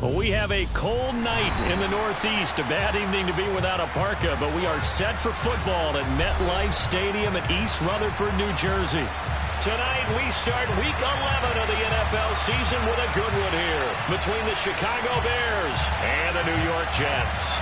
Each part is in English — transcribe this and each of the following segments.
Well, we have a cold night in the Northeast. A bad evening to be without a parka, but we are set for football at MetLife Stadium in East Rutherford, New Jersey. Tonight, we start Week 11 of the NFL season with a good one here between the Chicago Bears and the New York Jets.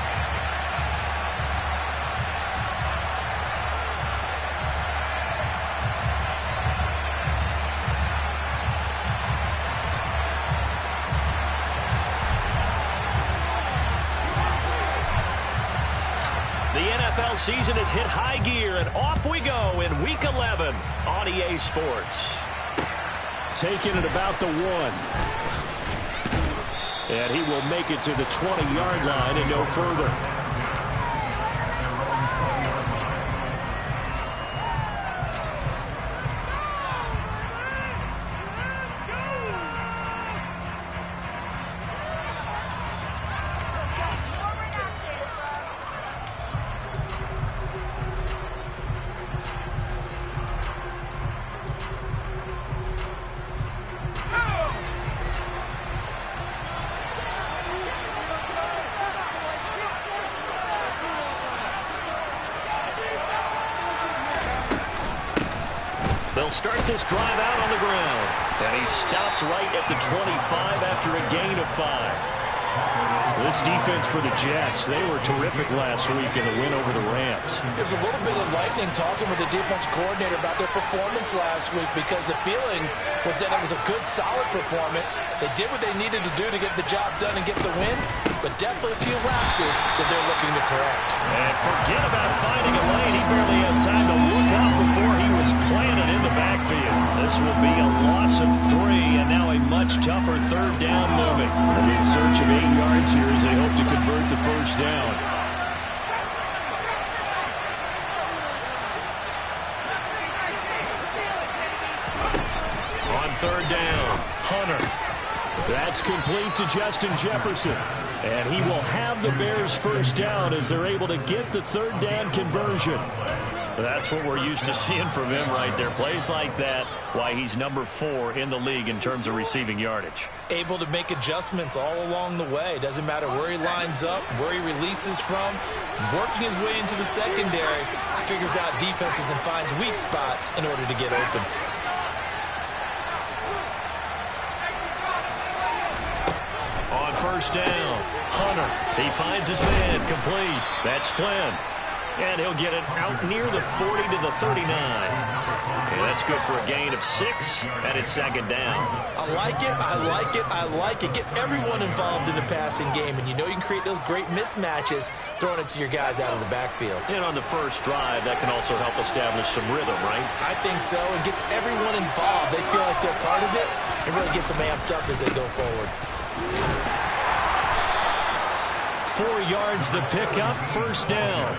NFL season has hit high gear, and off we go in Week 11 on EA Sports. Taking it about the 1. And he will make it to the 20-yard line and no further. They'll start this drive out on the ground. And he stopped right at the 25 after a gain of 5. This defense for the Jets, they were terrific last week in the win over the Rams. It was a little bit enlightening talking with the defense coordinator about their performance last week, because the feeling was that it was a good, solid performance. They did what they needed to do to get the job done and get the win, but definitely a few lapses that they're looking to correct. And forget about finding a lane. He barely had time to look up before he was planted in the backfield. This will be a loss of 3, and now a much tougher third down looming. In search of 8 yards here as they hope to convert the first down. On third down, Hunter. That's complete to Justin Jefferson. And he will have the Bears first down as they're able to get the third down conversion. That's what we're used to seeing from him right there. Plays like that, why he's number 4 in the league in terms of receiving yardage. Able to make adjustments all along the way. Doesn't matter where he lines up, where he releases from. Working his way into the secondary, figures out defenses and finds weak spots in order to get open. On first down, Hunter. He finds his man, complete. That's Flynn. And he'll get it out near the 40 to the 39. And that's good for a gain of 6, and it's second down. I like it, I like it, I like it. Get everyone involved in the passing game, and you know you can create those great mismatches throwing it to your guys out of the backfield. And on the first drive, that can also help establish some rhythm, right? I think so, and gets everyone involved. They feel like they're part of it, and really gets them amped up as they go forward. 4 yards the pickup, first down.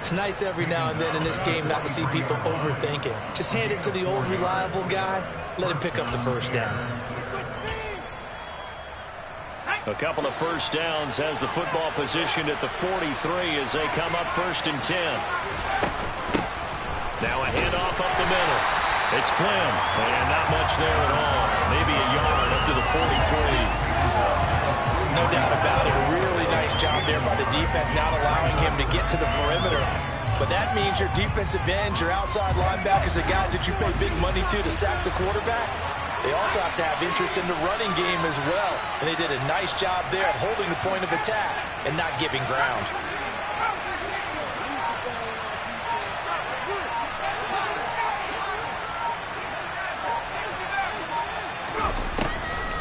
It's nice every now and then in this game not to see people overthink it. Just hand it to the old reliable guy. Let him pick up the first down. A couple of first downs has the football positioned at the 43 as they come up first and 10. Now a handoff up the middle. It's Flynn, and not much there at all. Maybe a yard up to the 43. No doubt about it. Really nice job there by the defense, not allowing him to get to the perimeter. But that means your defensive ends, your outside linebackers, the guys that you pay big money to sack the quarterback, they also have to have interest in the running game as well. And they did a nice job there at holding the point of attack and not giving ground.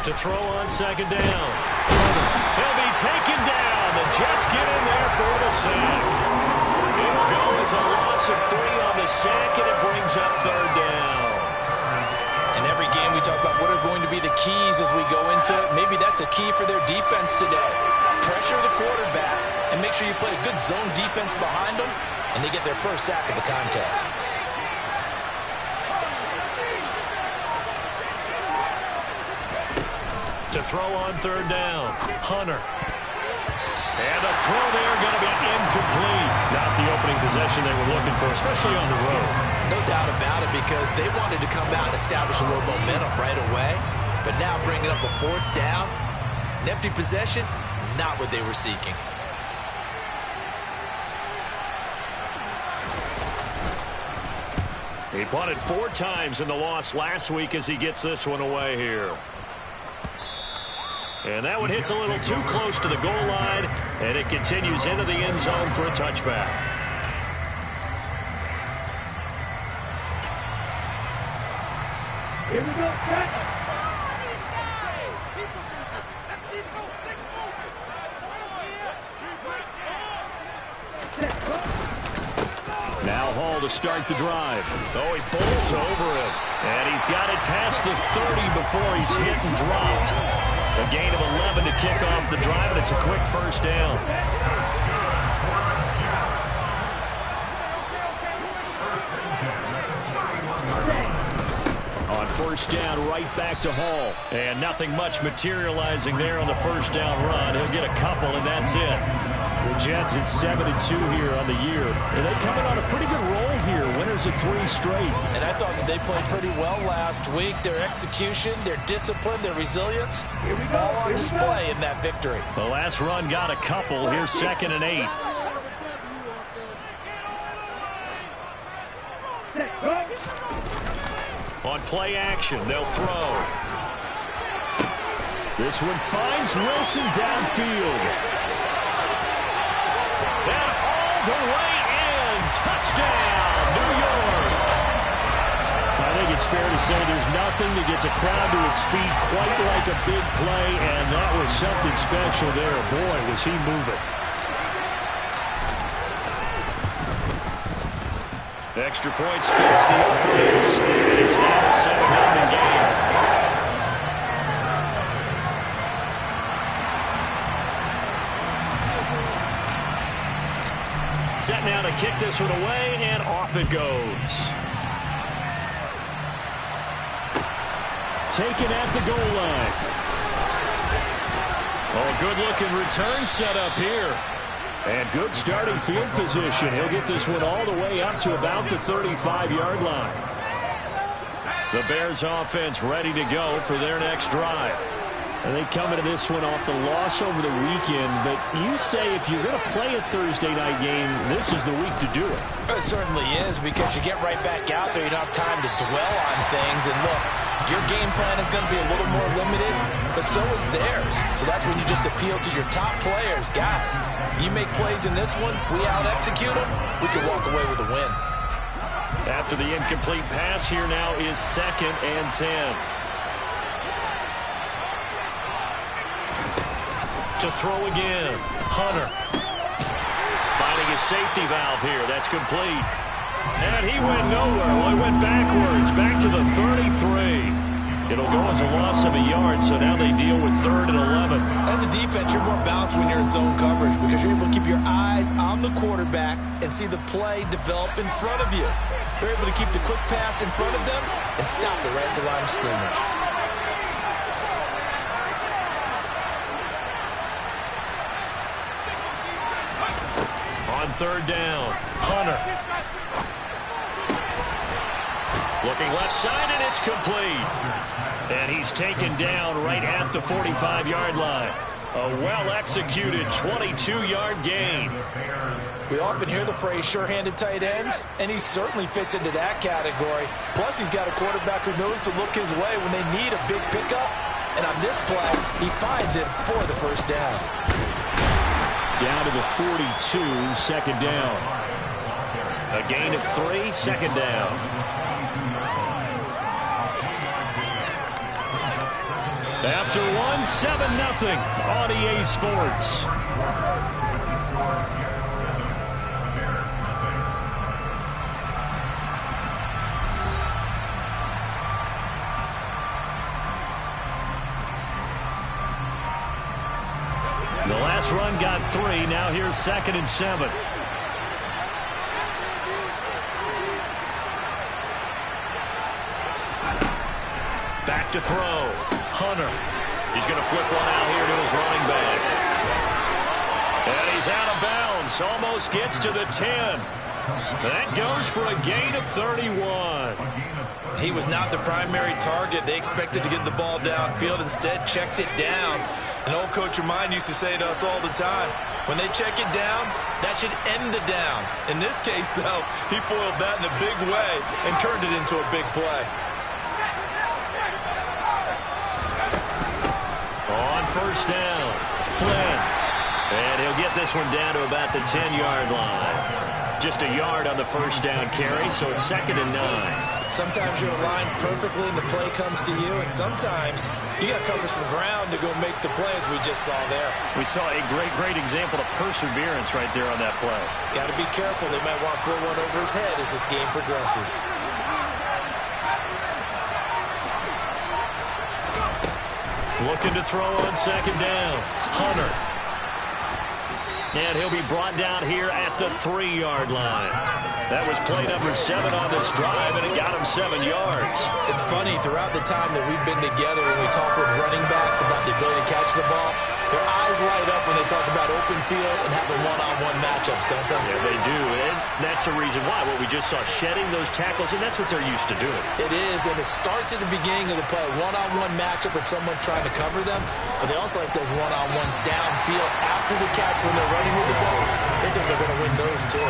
To throw on second down. He'll be taken down. The Jets get in there for the sack. It'll go as a loss of 3 on the sack, and it brings up third down. In every game we talk about what are going to be the keys as we go into it. Maybe that's a key for their defense today. Pressure the quarterback and make sure you play a good zone defense behind them, and they get their first sack of the contest. To throw on third down, Hunter. And a throw there going to be incomplete. Not the opening possession they were looking for, especially on the road. No doubt about it, because they wanted to come out and establish a little momentum right away. But now bringing up a fourth down, An empty possession, not what they were seeking. He punted 4 times in the loss last week as he gets this one away here. And that one hits a little too close to the goal line, and it continues into the end zone for a touchback. Here we go, set. Now Hall to start the drive. Oh, he bowls over him. And he's got it past the 30 before he's hit and dropped. A gain of 11 to kick off the drive, and it's a quick first down. On first down, right back to Hall. And nothing much materializing there on the first down run. He'll get a couple, and that's it. The Jets at 7-2 here on the year. And they come in on a pretty good roll here. Winners of 3 straight. And I thought that they played pretty well last week. Their execution, their discipline, their resilience, all on display in that victory. The last run got a couple. Here's 2nd and 8. On play action, they'll throw. This one finds Wilson downfield. And all the way in. Touchdown, New York. I think it's fair to say there's nothing that gets a crowd to its feet quite like a big play, and that was something special there. Boy, was he moving. Extra point splits the uprights. It's now a 7-0 game. Set now to kick this one away, and off it goes. Taken at the goal line. Oh, good-looking return set up here. And good starting field position. He'll get this one all the way up to about the 35-yard line. The Bears offense ready to go for their next drive. And they come into this one off the loss over the weekend. But you say if you're going to play a Thursday night game, this is the week to do it. It certainly is, because you get right back out there. You don't have time to dwell on things. And look, your game plan is going to be a little more limited, but so is theirs. So that's when you just appeal to your top players. Guys, you make plays in this one, we out-execute them, we can walk away with a win. After the incomplete pass, here now is 2nd and 10. To throw again, Hunter. Finding his safety valve here, that's complete. And he went nowhere. Well, he went backwards, back to the 33. It'll go as a loss of a yard, so now they deal with 3rd and 11. As a defense, you're more balanced when you're in zone coverage because you're able to keep your eyes on the quarterback and see the play develop in front of you. They're able to keep the quick pass in front of them and stop it right at the line of scrimmage. On 3rd down, Hunter. Looking left side, and it's complete. And he's taken down right at the 45-yard line. A well-executed 22-yard gain. We often hear the phrase sure-handed tight ends, and he certainly fits into that category. Plus, he's got a quarterback who knows to look his way when they need a big pickup. And on this play, he finds it for the first down. Down to the 42, 2nd down. A gain of 3, 2nd down. After one, 7-0 on EA Sports. The last run got 3. Now here's 2nd and 7. Back to throw. Hunter. He's going to flip one out here to his running back. And he's out of bounds. Almost gets to the 10. That goes for a gain of 31. He was not the primary target. They expected to get the ball downfield. Instead, checked it down. An old coach of mine used to say to us all the time, when they check it down, that should end the down. In this case, though, he foiled that in a big way and turned it into a big play. On first down, Flynn. And he'll get this one down to about the 10-yard line. Just a yard on the first down carry, so it's 2nd and 9. Sometimes you're aligned perfectly and the play comes to you, and sometimes you got to cover some ground to go make the play, as we just saw there. We saw a great example of perseverance right there on that play. Got to be careful. They might want to throw one over his head as this game progresses. Looking to throw on 2nd down. Hunter. And he'll be brought down here at the 3-yard line. That was play number 7 on this drive, and it got him 7 yards. It's funny, throughout the time that we've been together, when we talk with running backs about the ability to catch the ball, their eyes light up when they talk about open field and having one-on-one matchups, don't they? Yeah, they do, and that's the reason why. What we just saw, shedding those tackles, and that's what they're used to doing. It is, and it starts at the beginning of the play, one-on-one matchup with someone trying to cover them, but they also like those one-on-ones downfield after the catch when they're running with the ball. They think they're going to win those, too.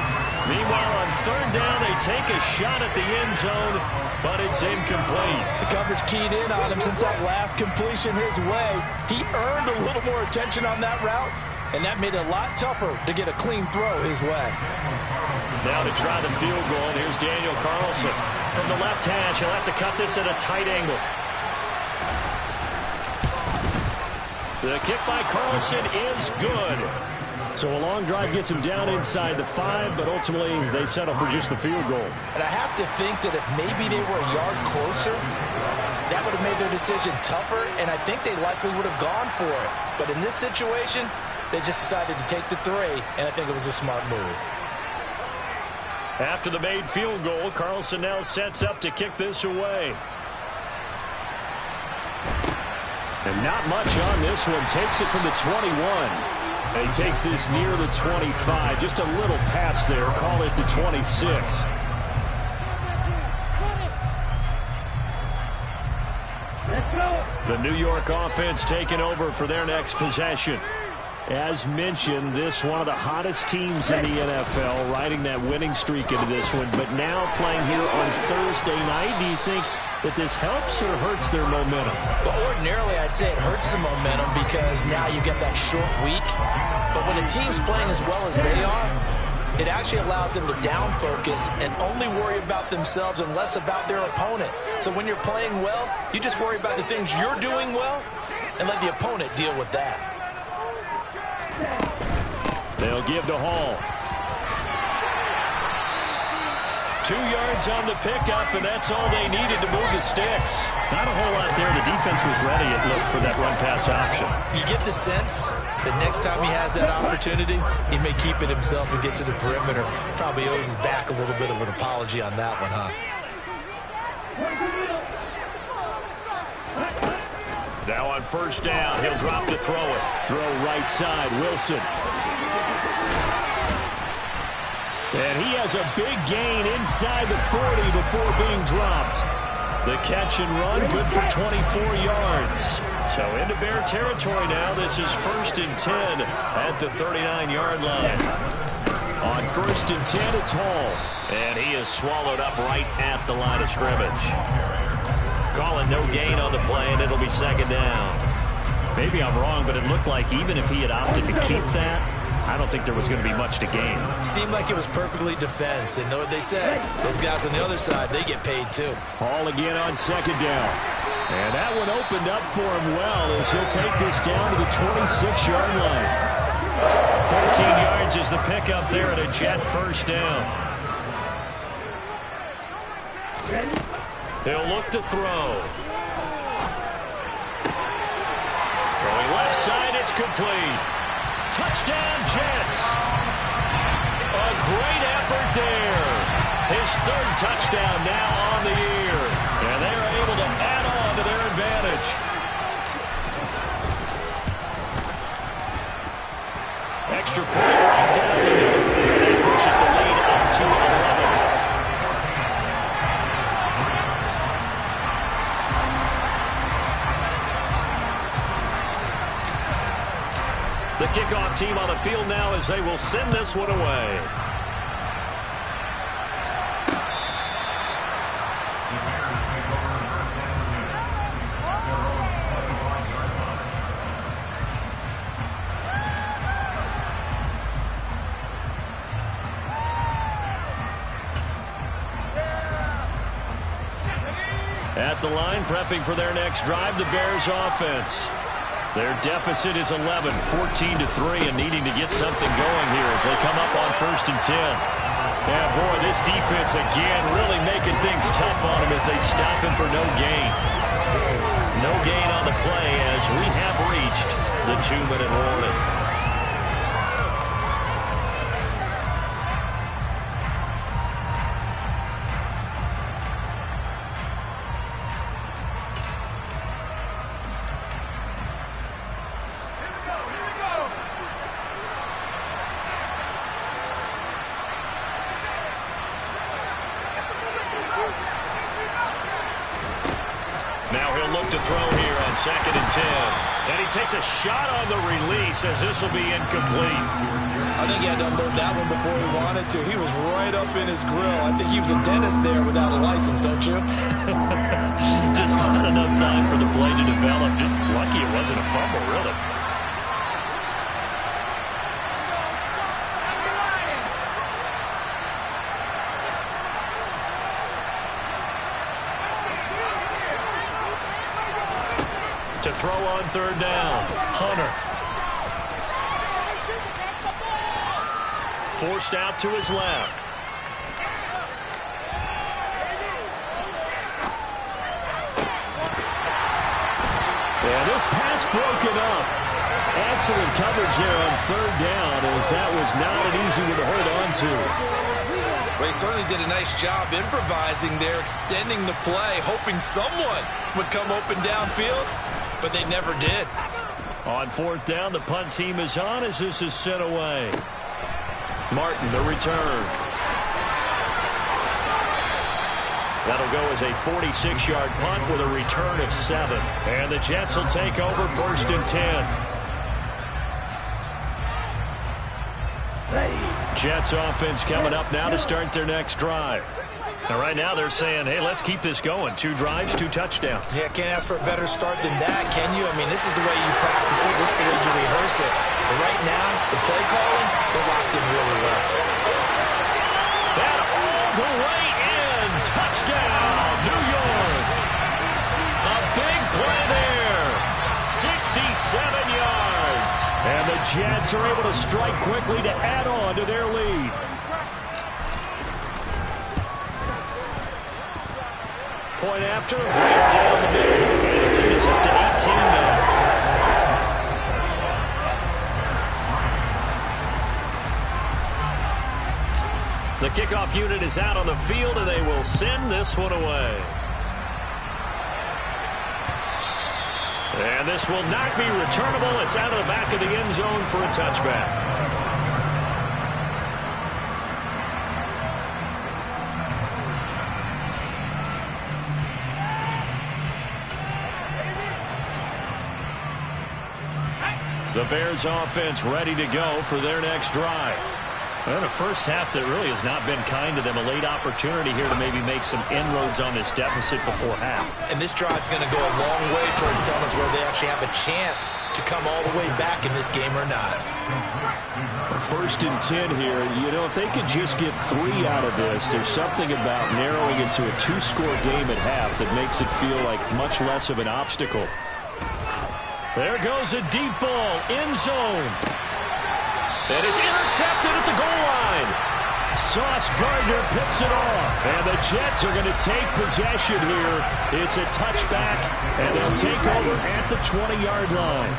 Meanwhile, on 3rd down, they take a shot at the end zone, but it's incomplete. The coverage keyed in on him since that last completion his way. He earned a little more attention on that route, and that made it a lot tougher to get a clean throw his way. Now to try the field goal, and here's Daniel Carlson. From the left hash, he'll have to cut this at a tight angle. The kick by Carlson is good. So a long drive gets him down inside the 5, but ultimately they settle for just the field goal. And I have to think that if maybe they were a yard closer, that would have made their decision tougher, and I think they likely would have gone for it. But in this situation, they just decided to take the 3, and I think it was a smart move. After the made field goal, Carlson now sets up to kick this away. And not much on this one. Takes it from the 21. And he takes this near the 25. Just a little pass there. Call it the 26. The New York offense taking over for their next possession. As mentioned, this one of the hottest teams in the NFL, riding that winning streak into this one. But now playing here on Thursday night, do you think that this helps or hurts their momentum? Well, ordinarily, I'd say it hurts the momentum because now you get that short week. But when a team's playing as well as they are, it actually allows them to down focus and only worry about themselves and less about their opponent. So when you're playing well, you just worry about the things you're doing well and let the opponent deal with that. They'll give to Hall. 2 yards on the pickup, and that's all they needed to move the sticks. Not a whole lot there. The defense was ready, it looked, for that run-pass option. You get the sense that next time he has that opportunity, he may keep it himself and get to the perimeter. Probably owes his back a little bit of an apology on that one, huh? Now on first down, he'll drop to throw it. Throw right side, Wilson. And he has a big gain inside the 40 before being dropped. The catch and run, good for 24 yards. So into Bear territory now. This is 1st and 10 at the 39-yard line. On 1st and 10, it's Hall. And he is swallowed up right at the line of scrimmage. Calling no gain on the play, and it'll be 2nd down. Maybe I'm wrong, but it looked like even if he had opted to keep that, I don't think there was going to be much to gain. Seemed like it was perfectly defense, and know what they say. Those guys on the other side, they get paid too. Hall again on 2nd down. And that one opened up for him well as he'll take this down to the 26-yard line. 14 yards is the pickup there at a Jet 1st down. He'll look to throw. Throwing left side, it's complete. Touchdown, Jets. A great effort there. His 3rd touchdown now on the year. And they're able to add on to their advantage. Extra point right down the middle. And it pushes the lead up to 11. as they will send this one away. At the line, prepping for their next drive, the Bears offense. Their deficit is 11, 14-3, and needing to get something going here as they come up on 1st and 10. Yeah, boy, this defense again really making things tough on him as they stop him for no gain. No gain on the play as we have reached the 2-minute warning. Now he'll look to throw here on 2nd and 10. And he takes a shot on the release as this will be incomplete. I think he had to unload that one before he wanted to. He was right up in his grill. I think he was a dentist there without a license, don't you? Just not enough time for the play to develop. Just lucky it wasn't a fumble, really. To throw on 3rd down, Hunter. Forced out to his left. And this pass broken up. Excellent coverage there on 3rd down as that was not an easy one to hold on to. Well, he certainly did a nice job improvising there, extending the play, hoping someone would come open downfield. But they never did. On 4th down, the punt team is on as this is sent away. Martin, the return. That'll go as a 46-yard punt with a return of 7. And the Jets will take over 1st and 10. Jets offense coming up now to start their next drive. Now, right now they're saying, hey, let's keep this going. 2 drives, 2 touchdowns. Yeah, can't ask for a better start than that, can you? I mean, this is the way you practice it. This is the way you rehearse it. But right now, the play calling, they're locked in really well. That all the way in. Touchdown, New York. A big play there. 67 yards. And the Jets are able to strike quickly to add on to their lead. Point after, right down the middle. And the lead is up to 18 now. The kickoff unit is out on the field, and they will send this one away. And this will not be returnable. It's out of the back of the end zone for a touchback. The Bears offense ready to go for their next drive. And a first half that really has not been kind to them. A late opportunity here to maybe make some inroads on this deficit before half. And this drive's going to go a long way towards telling us whether they actually have a chance to come all the way back in this game or not. 1st and 10 here. You know, if they could just get 3 out of this, there's something about narrowing it to a 2-score game at half that makes it feel like much less of an obstacle. There goes a deep ball, end zone. And it's intercepted at the goal line. Sauce Gardner picks it off. And the Jets are going to take possession here. It's a touchback, and they'll take over at the 20-yard line.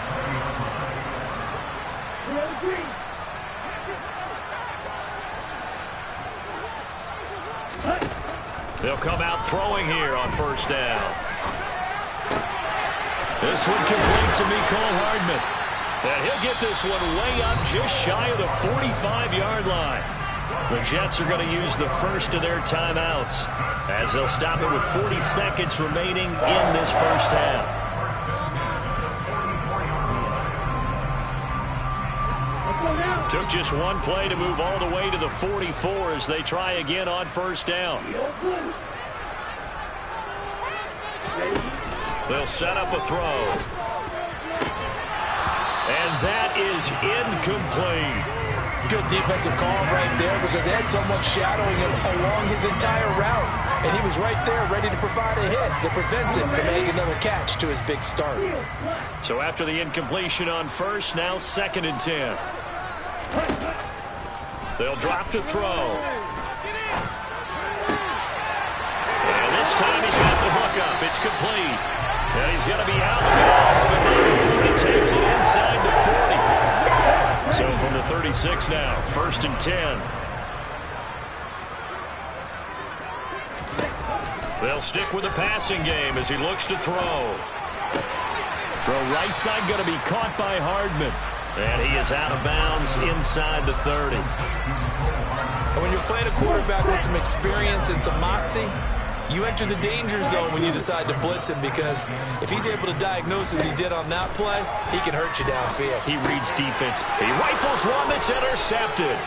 They'll come out throwing here on 1st down. This one complete to Mecole Hardman. And he'll get this one way up just shy of the 45-yard line. The Jets are going to use the first of their timeouts as they'll stop it with 40 seconds remaining in this first half. Took just one play to move all the way to the 44 as they try again on first down. They'll set up a throw. And that is incomplete. Good defensive call right there because they had someone shadowing him along his entire route. And he was right there ready to provide a hit that prevents him from making another catch to his big start. So after the incompletion on first, now 2nd and 10. They'll drop to throw. And this time he's got the hook up. It's complete. And he's going to be out of bounds, but not before he takes it inside the 40. So from the 36 now, 1st and 10. They'll stick with the passing game as he looks to throw. Throw right side going to be caught by Hardman. And he is out of bounds inside the 30. And when you're playing a quarterback with some experience and some moxie, you enter the danger zone when you decide to blitz him, because if he's able to diagnose as he did on that play, he can hurt you downfield. He reads defense. He rifles one that's intercepted.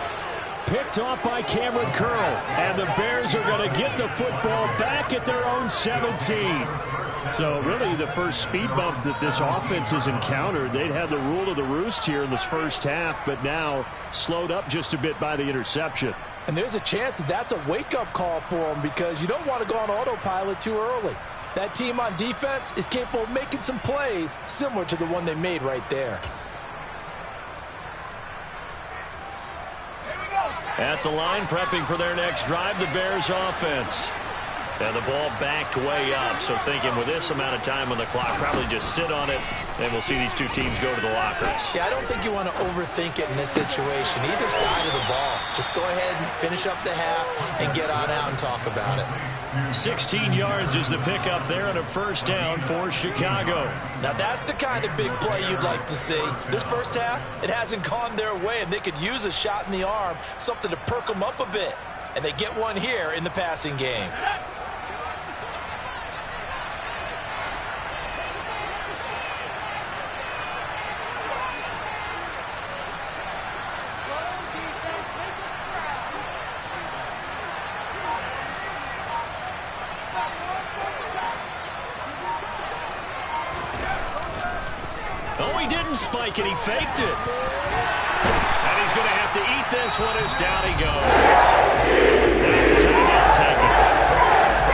Picked off by Cameron Curl. And the Bears are going to get the football back at their own 17. So really the first speed bump that this offense has encountered. They'd had the rule of the roost here in this first half, but now slowed up just a bit by the interception. And there's a chance that that's a wake-up call for them, because you don't want to go on autopilot too early. That team on defense is capable of making some plays similar to the one they made right there. At the line, prepping for their next drive, the Bears offense. And the ball backed way up, so thinking with this amount of time on the clock, probably just sit on it, and we'll see these two teams go to the lockers. Yeah, I don't think you want to overthink it in this situation. Either side of the ball. Just go ahead and finish up the half and get on out and talk about it. 16 yards is the pickup there and a first down for Chicago. Now that's the kind of big play you'd like to see. This first half, it hasn't gone their way, and they could use a shot in the arm, something to perk them up a bit. And they get one here in the passing game. Spike, and he faked it. And he's going to have to eat this one as down he goes. And timeout taken.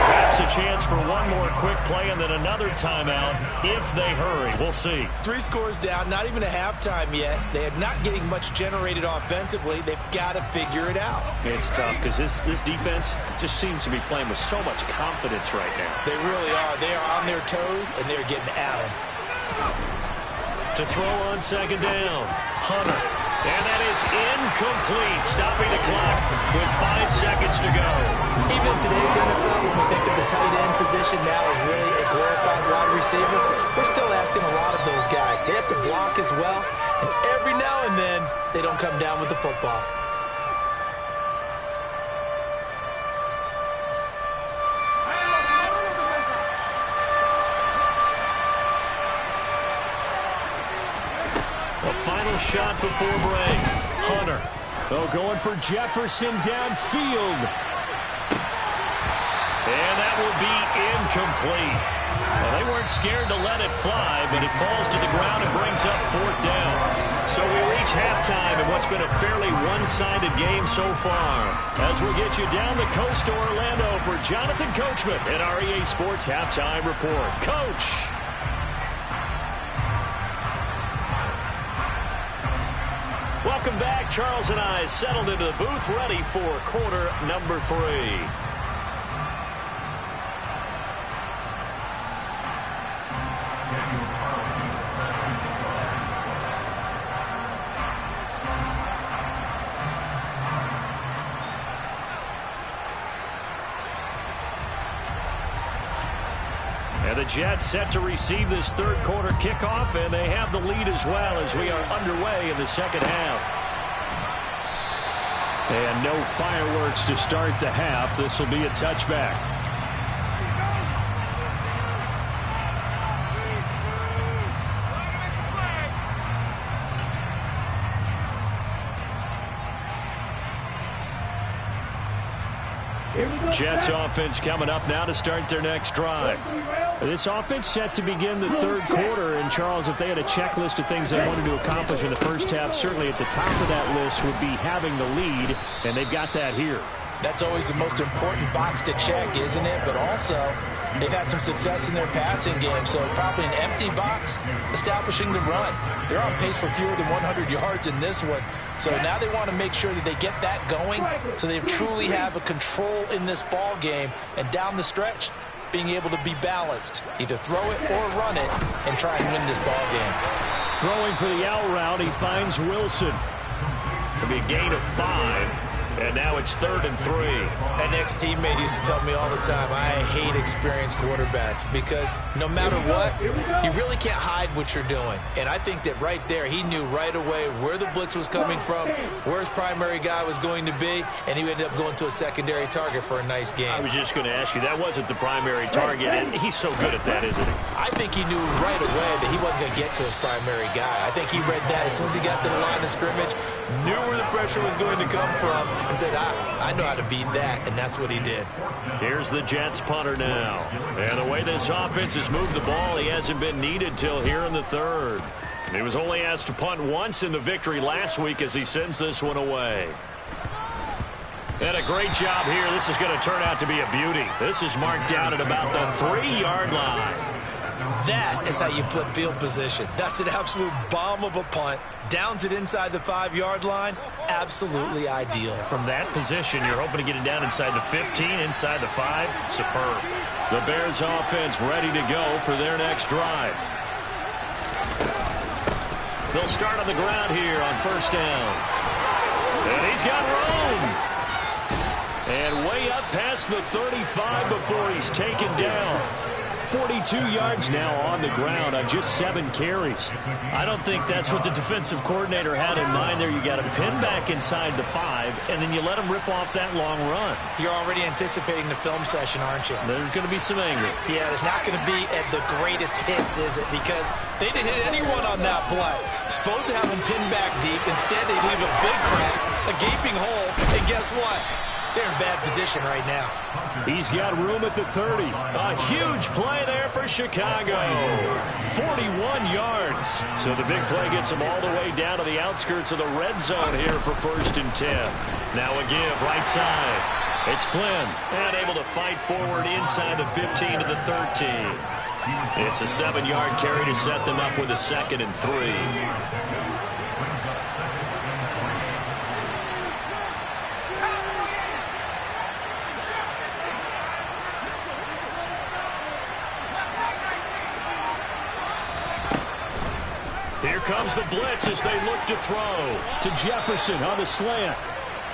Perhaps a chance for one more quick play and then another timeout if they hurry. We'll see. 3 scores down, not even a halftime yet. They are not getting much generated offensively. They've got to figure it out. It's tough because this defense just seems to be playing with so much confidence right now. They really are. They are on their toes, and they're getting at them. To throw on second down, Hunter. And that is incomplete, stopping the clock with 5 seconds to go. Even in today's NFL, when we think of the tight end position now as really a glorified wide receiver, we're still asking a lot of those guys. They have to block as well, and every now and then, they don't come down with the football. Final shot before break. Hunter. Oh, going for Jefferson downfield. And that will be incomplete. Well, they weren't scared to let it fly, but it falls to the ground and brings up 4th down. So we reach halftime in what's been a fairly one-sided game so far. As we get you down the coast to Orlando for Jonathan Coachman and our EA Sports Halftime Report. Coach. Welcome back. Charles and I settled into the booth, ready for quarter number 3. And the Jets set to receive this third quarter kickoff, and they have the lead as well as we are underway in the second half. And no fireworks to start the half. This will be a touchback. Jets offense coming up now to start their next drive. This offense set to begin the third quarter. And, Charles, if they had a checklist of things they wanted to accomplish in the first half, certainly at the top of that list would be having the lead, and they've got that here. That's always the most important box to check, isn't it? But also, they've had some success in their passing game, so probably an empty box establishing the run. They're on pace for fewer than 100 yards in this one. So now they want to make sure that they get that going so they truly have a control in this ball game. And down the stretch, being able to be balanced. Either throw it or run it and try and win this ball game. Throwing for the out route, he finds Wilson. It'll be a gain of 5. And now it's 3rd and 3. An ex-teammate used to tell me all the time, I hate experienced quarterbacks because no matter what, you really can't hide what you're doing. And I think that right there, he knew right away where the blitz was coming from, where his primary guy was going to be, and he ended up going to a secondary target for a nice game. I was just going to ask you, that wasn't the primary target, and he's so good at that, isn't he? I think he knew right away that he wasn't going to get to his primary guy. I think he read that as soon as he got to the line of scrimmage, knew where the pressure was going to come from, and said, I know how to beat that, and that's what he did. Here's the Jets punter now. And the way this offense has moved the ball, he hasn't been needed till here in the third. He was only asked to punt once in the victory last week as he sends this one away. And a great job here. This is going to turn out to be a beauty. This is marked down at about the 3-yard line. That is how you flip field position. That's an absolute bomb of a punt. Downs it inside the 5-yard line. Absolutely ideal. From that position, you're hoping to get it down inside the 15, inside the 5. Superb. The Bears offense ready to go for their next drive. They'll start on the ground here on first down. And he's got room. And way up past the 35 before he's taken down. 42 yards now on the ground on just 7 carries. I don't think that's what the defensive coordinator had in mind there. You got to pin back inside the 5, and then you let him rip off that long run. You're already anticipating the film session, aren't you? There's going to be some anger. Yeah, it's not going to be at the greatest hits, is it? Because they didn't hit anyone on that play. Supposed to have them pinned back deep. Instead, they leave a big crack, a gaping hole, and guess what? They're in bad position right now. He's got room at the 30. A huge play there for Chicago. 41 yards. So the big play gets him all the way down to the outskirts of the red zone here for 1st and 10. Now a give right side. It's Flynn. And able to fight forward inside the 15 to the 13. It's a 7-yard carry to set them up with a 2nd and 3. Here comes the blitz as they look to throw to Jefferson on the slant.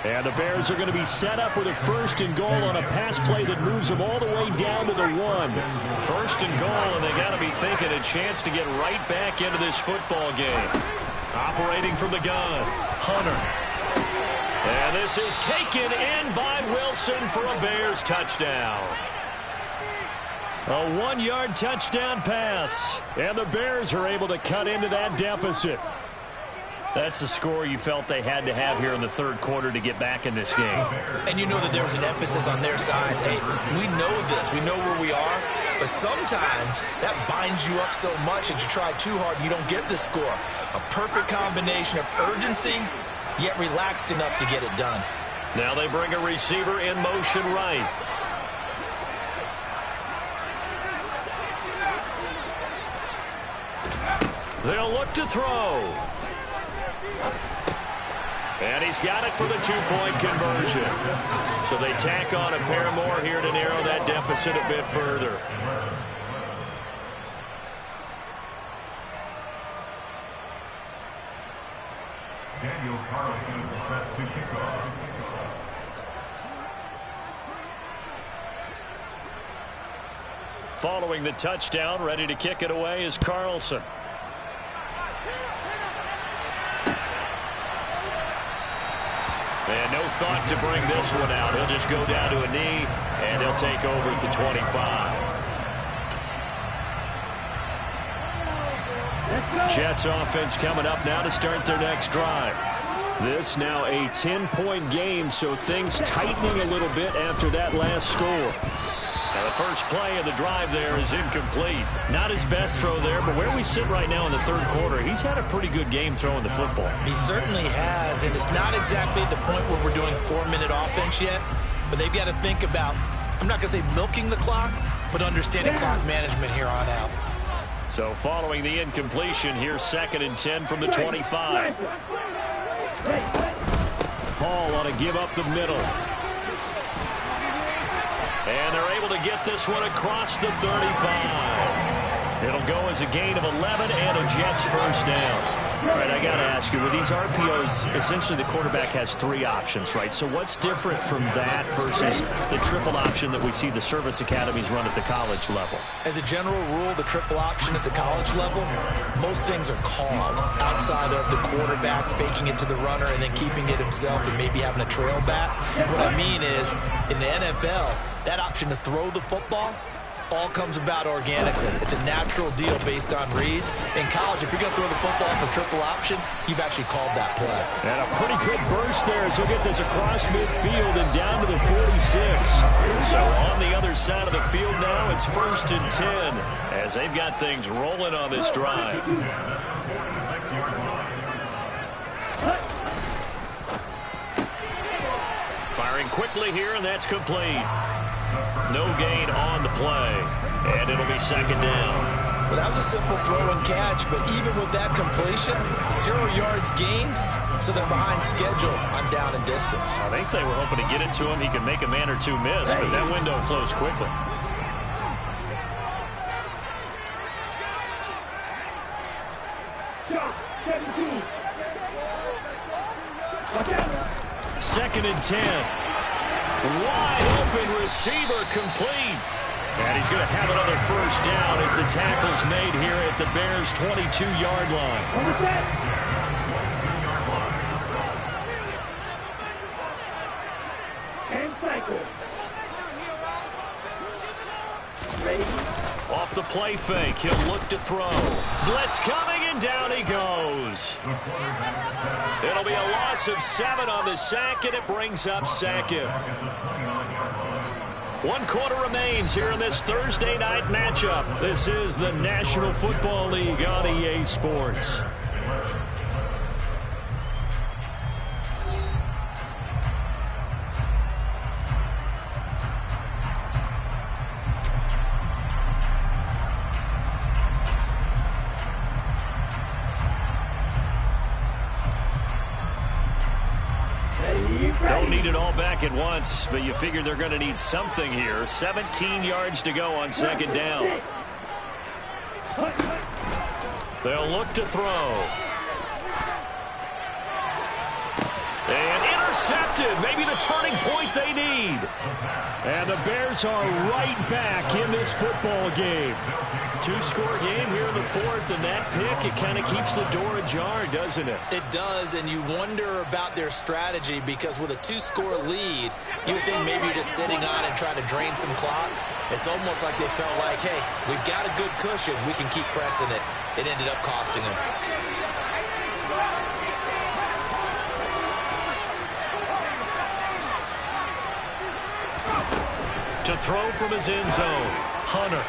And the Bears are going to be set up with a 1st and goal on a pass play that moves them all the way down to the 1. 1st and goal, and they got to be thinking a chance to get right back into this football game. Operating from the gun, Hunter. And this is taken in by Wilson for a Bears touchdown. A 1-yard touchdown pass. And the Bears are able to cut into that deficit. That's a score you felt they had to have here in the 3rd quarter to get back in this game. And you know that there was an emphasis on their side. Hey, we know this. We know where we are. But sometimes that binds you up so much that you try too hard, you don't get the score. A perfect combination of urgency, yet relaxed enough to get it done. Now they bring a receiver in motion right. They'll look to throw. And he's got it for the 2-point conversion. So they tack on a pair more here to narrow that deficit a bit further. Daniel Carlson set to kick off. Following the touchdown, ready to kick it away is Carlson. And no thought to bring this one out. He'll just go down to a knee, and he'll take over at the 25. Jets offense coming up now to start their next drive. This now a 10-point game, so things tightening a little bit after that last score. Now the first play of the drive there is incomplete. Not his best throw there, but where we sit right now in the third quarter, he's had a pretty good game throwing the football. He certainly has, and it's not exactly at the point where we're doing 4-minute offense yet, but they've got to think about, I'm not going to say milking the clock, but understanding clock management here on out. So following the incompletion, here's 2nd and 10 from the 25. Hall ought to give up the middle. And they're able to get this one across the 35. It'll go as a gain of 11 and a Jets first down. All right, I got to ask you, with these RPOs, essentially the quarterback has 3 options, right? So what's different from that versus the triple option that we see the service academies run at the college level? As a general rule, the triple option at the college level, most things are called outside of the quarterback faking it to the runner and then keeping it himself and maybe having a trail back. What I mean is, in the NFL, that option to throw the football all comes about organically. It's a natural deal based on reads. In college, if you're going to throw the football for triple option, you've actually called that play. And a pretty good burst there as he'll get this across midfield and down to the 46. So on the other side of the field now, it's 1st and 10 as they've got things rolling on this drive. Firing quickly here, and that's complete. No gain on the play, and it'll be 2nd down. Well, that was a simple throw and catch, but even with that completion, 0 yards gained, so they're behind schedule on down and distance. I think they were hoping to get it to him. He could make a man or two miss, but that window closed quickly. Second and 10. Wide open receiver complete. And he's going to have another first down as the tackle's made here at the Bears' 22-yard line. Off the play fake, he'll look to throw. Blitz coming, and down he goes. It'll be a loss of 7 on the sack, and it brings up 2nd. 1 quarter remains here in this Thursday night matchup. This is the National Football League on EA Sports. Don't need it all back at once, but you figure they're going to need something here. 17 yards to go on 2nd down. They'll look to throw. And intercepted. Maybe the turning point they need. And the Bears are right back in this football game. 2-score game here in the 4th, and that pick, it kind of keeps the door ajar, doesn't it? It does, and you wonder about their strategy because with a 2-score lead, you would think maybe you're just sitting on it trying to drain some clock. It's almost like they felt like, hey, we've got a good cushion. We can keep pressing it. It ended up costing them. To throw from his end zone, Hunter.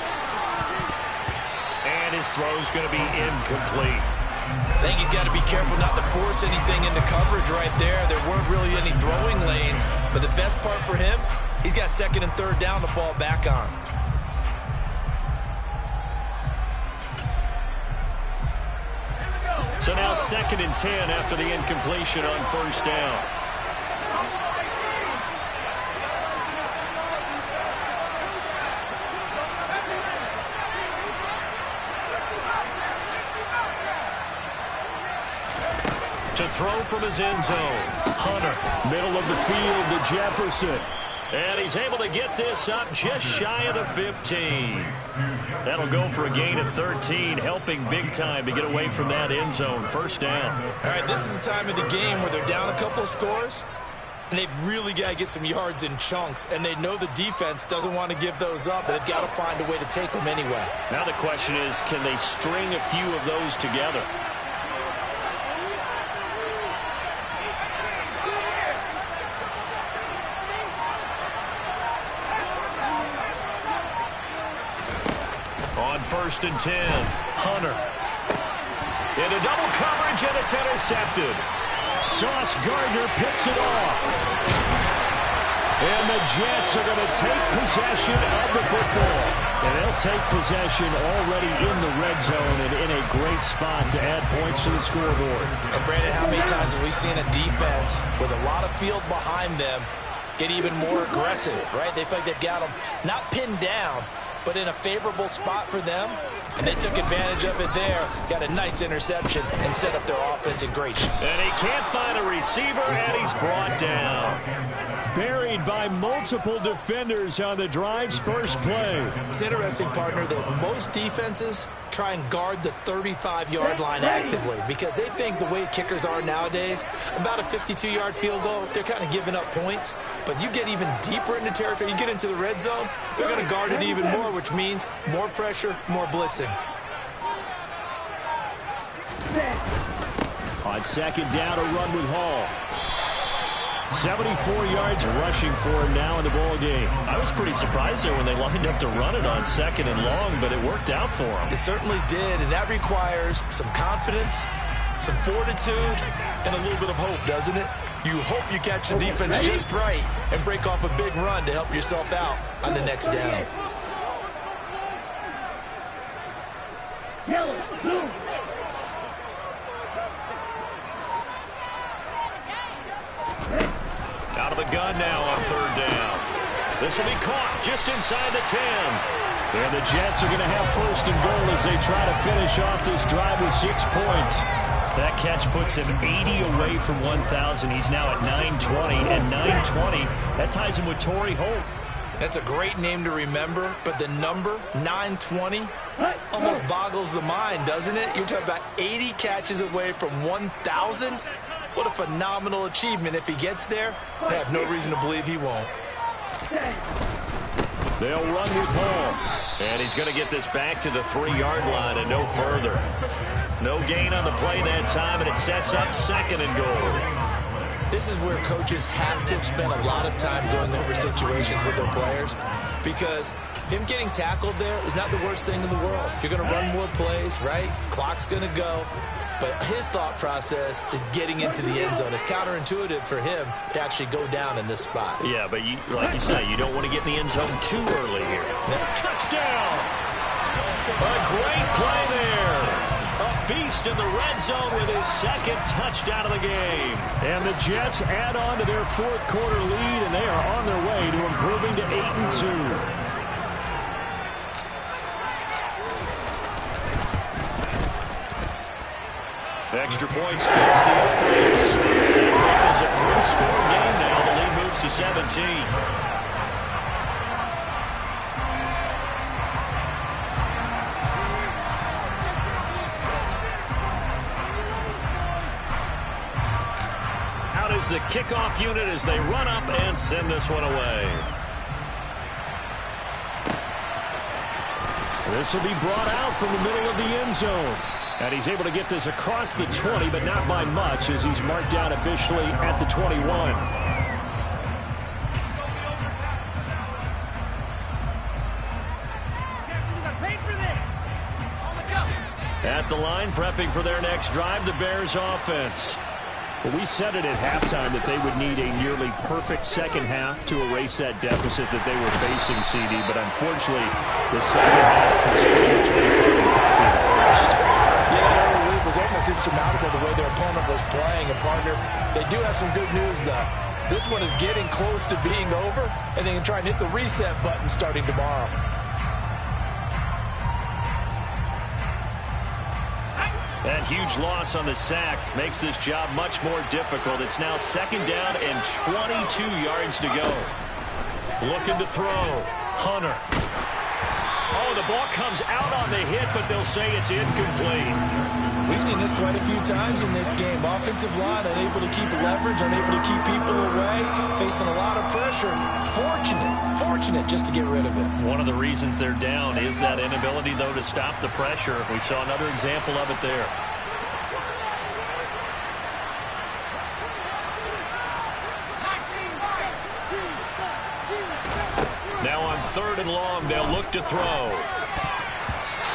And his throw's going to be incomplete. I think he's got to be careful not to force anything into coverage right there. There weren't really any throwing lanes, but the best part for him, he's got 2nd and 3rd down to fall back on. So now 2nd and 10 after the incompletion on 1st down. To throw from his end zone, Hunter, middle of the field to Jefferson. And he's able to get this up just shy of the 15. That'll go for a gain of 13, helping big time to get away from that end zone. 1st down. All right, this is the time of the game where they're down a couple of scores, and they've really got to get some yards in chunks, and they know the defense doesn't want to give those up, but they've got to find a way to take them anyway. Now the question is, can they string a few of those together? On 1st and 10, Hunter. Into double coverage, and it's intercepted. Sauce Gardner picks it off. And the Jets are going to take possession of the football. And they'll take possession already in the red zone and in a great spot to add points to the scoreboard. And Brandon, how many times have we seen a defense with a lot of field behind them get even more aggressive, right? They feel like they've got them not pinned down, but in a favorable spot for them. And they took advantage of it there. Got a nice interception and set up their offense in great shape. And he can't find a receiver, and he's brought down. Buried by multiple defenders on the drive's first play. It's interesting, partner, that most defenses try and guard the 35-yard line actively because they think the way kickers are nowadays, about a 52-yard field goal, they're kind of giving up points. But you get even deeper into territory, you get into the red zone, they're going to guard it even more, which means more pressure, more blitzing. On second down, a run with Hall. 74 yards rushing for him now in the ball game. I was pretty surprised there when they lined up to run it on second and long, but it worked out for him. It certainly did, and that requires some confidence, some fortitude, and a little bit of hope, doesn't it? You hope you catch the defense just right and break off a big run to help yourself out on the next down. Out of the gun now on third down. This will be caught just inside the 10. And the Jets are going to have first and goal as they try to finish off this drive with 6 points. That catch puts him 80 away from 1,000. He's now at 920, and 920, that ties him with Torrey Holt. That's a great name to remember, but the number, 920, almost boggles the mind, doesn't it? You're talking about 80 catches away from 1,000. What a phenomenal achievement. If he gets there, I have no reason to believe he won't. They'll run with Hall. And he's going to get this back to the 3-yard line and no further. No gain on the play that time, and it sets up second and goal. This is where coaches have to have spent a lot of time going over situations with their players, because him getting tackled there is not the worst thing in the world. You're going to run more plays, right? Clock's going to go. But his thought process is getting into the end zone. It's counterintuitive for him to actually go down in this spot. Yeah, but like you say, you don't want to get in the end zone too early here. Touchdown! A great play there. A beast in the red zone with his second touchdown of the game. And the Jets add on to their fourth quarter lead, and they are on their way to improving to 8-2. Extra point splits the Oaklands. It's a 3-score game now. The lead moves to 17. Out is the kickoff unit as they run up and send this one away. This will be brought out from the middle of the end zone. And he's able to get this across the 20, but not by much, as he's marked down officially at the 21. At the line, prepping for their next drive, the Bears offense. Well, we said it at halftime that they would need a nearly perfect second half to erase that deficit that they were facing, CD, but unfortunately, the second half was pretty much carbon copy of the first. Yeah, it was almost insurmountable the way their opponent was playing. And, partner, they do have some good news, though. This one is getting close to being over, and they can try and hit the reset button starting tomorrow. That huge loss on the sack makes this job much more difficult. It's now second down and 22 yards to go. Looking to throw. Hunter. Oh, the ball comes out on the hit, but they'll say it's incomplete. We've seen this quite a few times in this game. Offensive line unable to keep leverage, unable to keep people away, facing a lot of pressure. Fortunate just to get rid of it. One of the reasons they're down is that inability, though, to stop the pressure. We saw another example of it there. Now on third and long, they'll look to throw.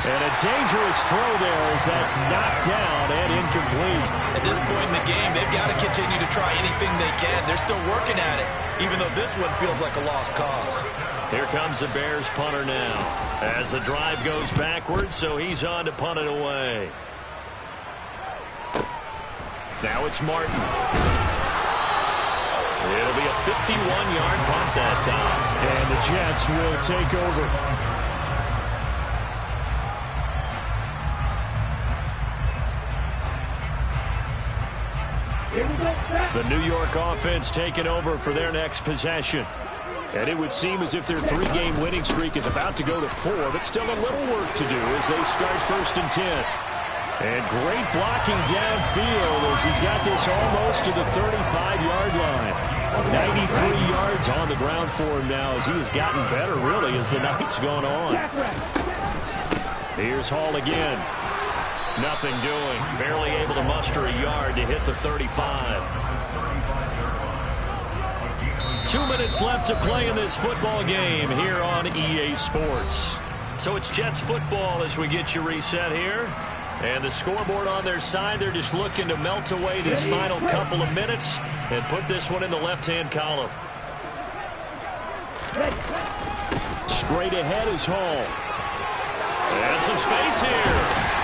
And a dangerous throw there as that's knocked down and incomplete. At this point in the game, they've got to continue to try anything they can. They're still working at it, even though this one feels like a lost cause. Here comes the Bears punter now as the drive goes backwards, so he's on to punt it away. Now it's Martin. It'll be a 51-yard punt that time. And the Jets will take over. The New York offense taking over for their next possession. And it would seem as if their 3-game winning streak is about to go to 4, but still a little work to do as they start 1st and 10. And great blocking downfield as he's got this almost to the 35-yard line. 93 yards on the ground for him now as he has gotten better, really, as the night's gone on. Here's Hall again. Nothing doing. Barely able to muster a yard to hit the 35. 2 minutes left to play in this football game here on EA Sports. So it's Jets football as we get you reset here. And the scoreboard on their side, they're just looking to melt away this final couple of minutes and put this one in the left-hand column. Straight ahead is Hall. And some space here.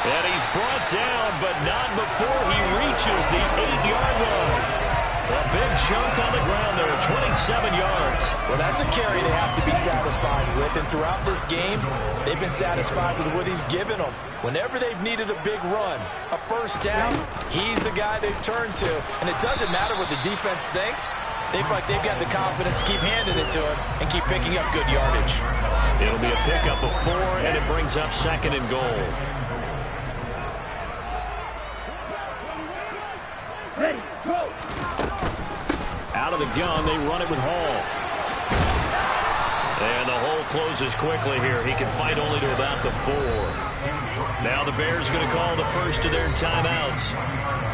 And he's brought down, but not before he reaches the 8-yard line. A big chunk on the ground there, 27 yards. Well, that's a carry they have to be satisfied with. And throughout this game, they've been satisfied with what he's given them. Whenever they've needed a big run, a first down, he's the guy they've turned to. And it doesn't matter what the defense thinks. They feel like they've got the confidence to keep handing it to him and keep picking up good yardage. It'll be a pickup of 4, and it brings up 2nd and goal. Ready, go! Out of the gun, they run it with Hall. And the hole closes quickly here. He can fight only to about the 4. Now the Bears going to call the first of their timeouts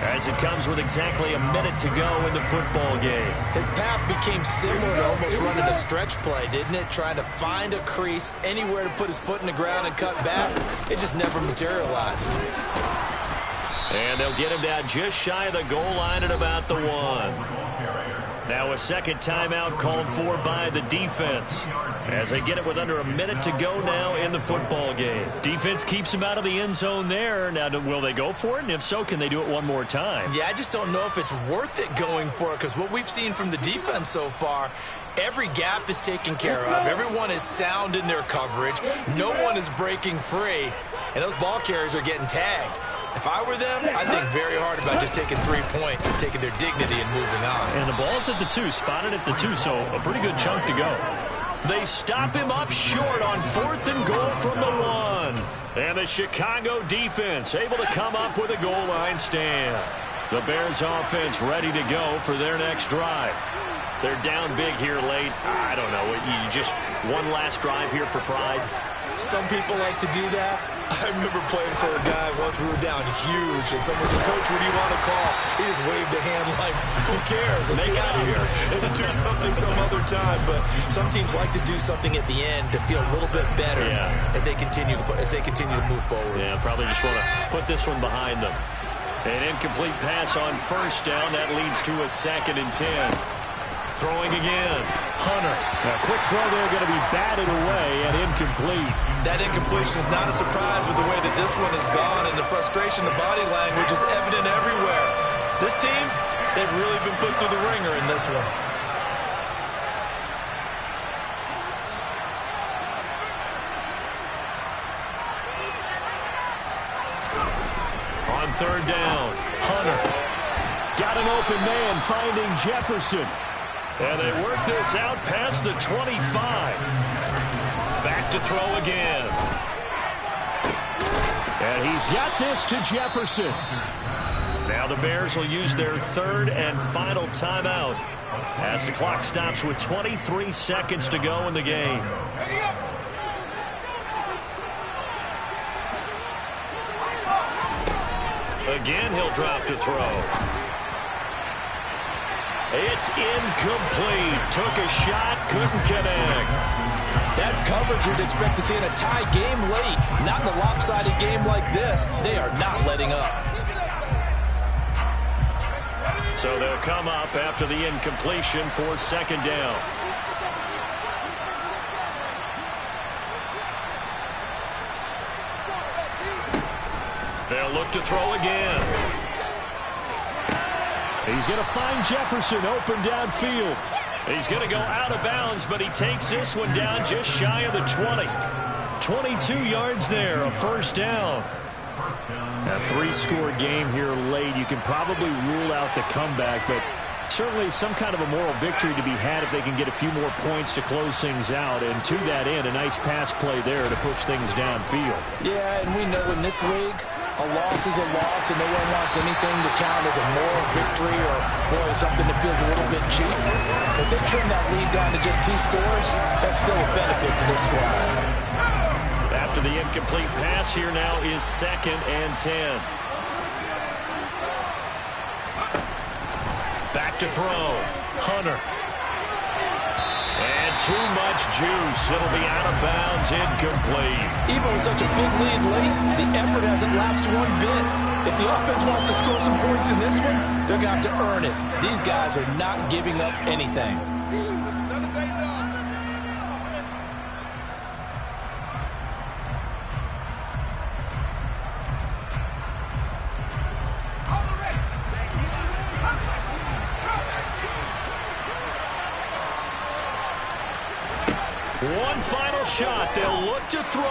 as it comes with exactly a minute to go in the football game. His path became similar to almost running a stretch play, didn't it? Trying to find a crease, anywhere to put his foot in the ground and cut back. It just never materialized. And they'll get him down just shy of the goal line at about the 1. Now a second timeout called for by the defense as they get it with under a minute to go now in the football game. Defense keeps him out of the end zone there. Now, will they go for it? And if so, can they do it one more time? Yeah, I just don't know if it's worth it going for it because what we've seen from the defense so far, every gap is taken care of. Everyone is sound in their coverage. No one is breaking free. And those ball carriers are getting tagged. If I were them, I'd think very hard about just taking 3 points and taking their dignity and moving on. And the ball's at the 2, spotted at the 2, so a pretty good chunk to go. They stop him up short on 4th and goal from the 1. And the Chicago defense able to come up with a goal line stand. The Bears offense ready to go for their next drive. They're down big here late. I don't know. You just one last drive here for pride. Some people like to do that. I remember playing for a guy once. We were down huge, and someone said, "Coach, what do you want to call?" He just waved a hand like, "Who cares? Let's get out of here and do something some other time." But some teams like to do something at the end to feel a little bit better as they continue to move forward. Yeah, probably just want to put this one behind them. An incomplete pass on 1st down. That leads to a 2nd and 10. Throwing again. Hunter. A quick throw there going to be batted away and incomplete. That incompletion is not a surprise with the way that this one has gone, and the frustration, the body language is evident everywhere. This team, they've really been put through the ringer in this one. On 3rd down, Hunter. Got an open man finding Jefferson. And they work this out past the 25. Back to throw again. And he's got this to Jefferson. Now the Bears will use their 3rd and final timeout as the clock stops with 23 seconds to go in the game. Again, he'll drop to throw. It's incomplete. Took a shot, couldn't connect. That's coverage you'd expect to see in a tie game late. Not in a lopsided game like this. They are not letting up. So they'll come up after the incompletion for second down. They'll look to throw again. He's going to find Jefferson open downfield. He's going to go out of bounds, but he takes this one down just shy of the 20. 22 yards there, a first down. A three-score game here late. You can probably rule out the comeback, but certainly some kind of a moral victory to be had if they can get a few more points to close things out. And to that end, a nice pass play there to push things downfield. Yeah, and we know in this league, a loss is a loss, and no one wants anything to count as a moral victory or boy, something that feels a little bit cheap. If they trim that lead down to just 2 scores, that's still a benefit to this squad. After the incomplete pass, here now is 2nd and 10. Back to throw. Hunter. And too much juice. It'll be out of bounds, incomplete. Even with such a big lead late, the effort hasn't lapsed one bit. If the offense wants to score some points in this one, they're going to have to earn it. These guys are not giving up anything. One final shot. They'll look to throw.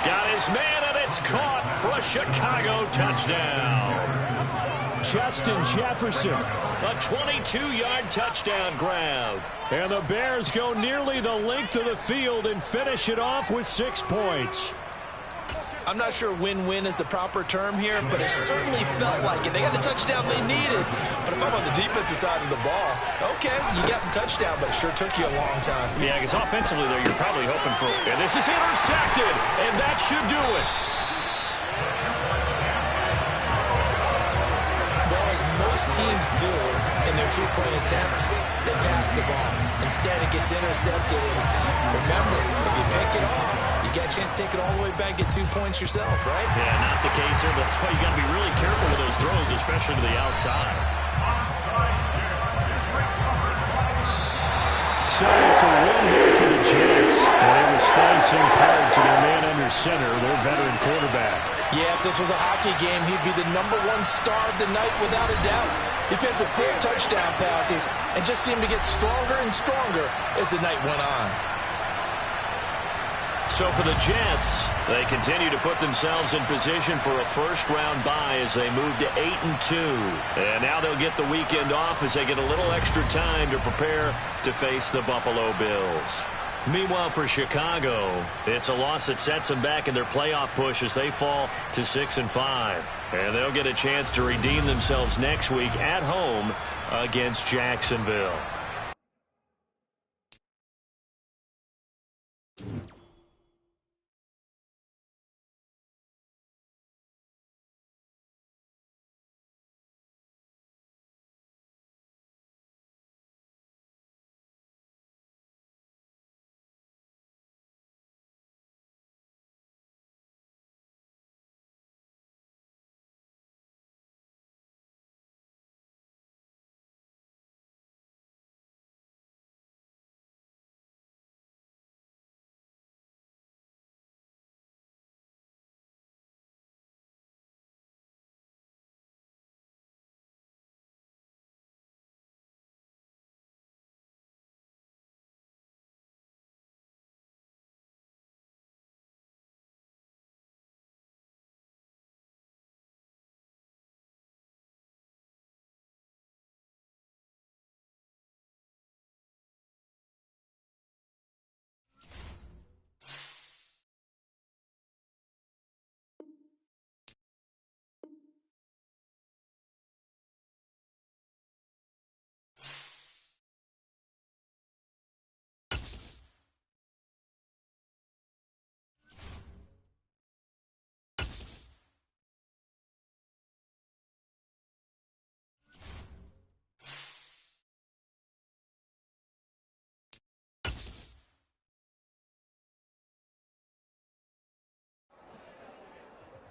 Got his man, and it's caught for a Chicago touchdown. Justin Jefferson, a 22-yard touchdown grab. And the Bears go nearly the length of the field and finish it off with 6 points. I'm not sure win-win is the proper term here, but it certainly felt like it. They got the touchdown they needed. But if I'm on the defensive side of the ball, okay, you got the touchdown, but it sure took you a long time. Yeah, because offensively there, you're probably hoping for, and this is intercepted, and that should do it. Well, as most teams do in their two-point attempt, they pass the ball. Instead, it gets intercepted. And remember, if you pick it off, you got a chance to take it all the way back, get 2 points yourself, right? Yeah, not the case here. That's why you got to be really careful with those throws, especially to the outside. So it's a win here for the Jets. And it was thanks in part to their man under center, their veteran quarterback. Yeah, if this was a hockey game, he'd be the #1 star of the night without a doubt. He finished with 4 touchdown passes and just seemed to get stronger and stronger as the night went on. So for the Jets, they continue to put themselves in position for a first-round bye as they move to 8-2. And now they'll get the weekend off as they get a little extra time to prepare to face the Buffalo Bills. Meanwhile, for Chicago, it's a loss that sets them back in their playoff push as they fall to 6-5. And they'll get a chance to redeem themselves next week at home against Jacksonville.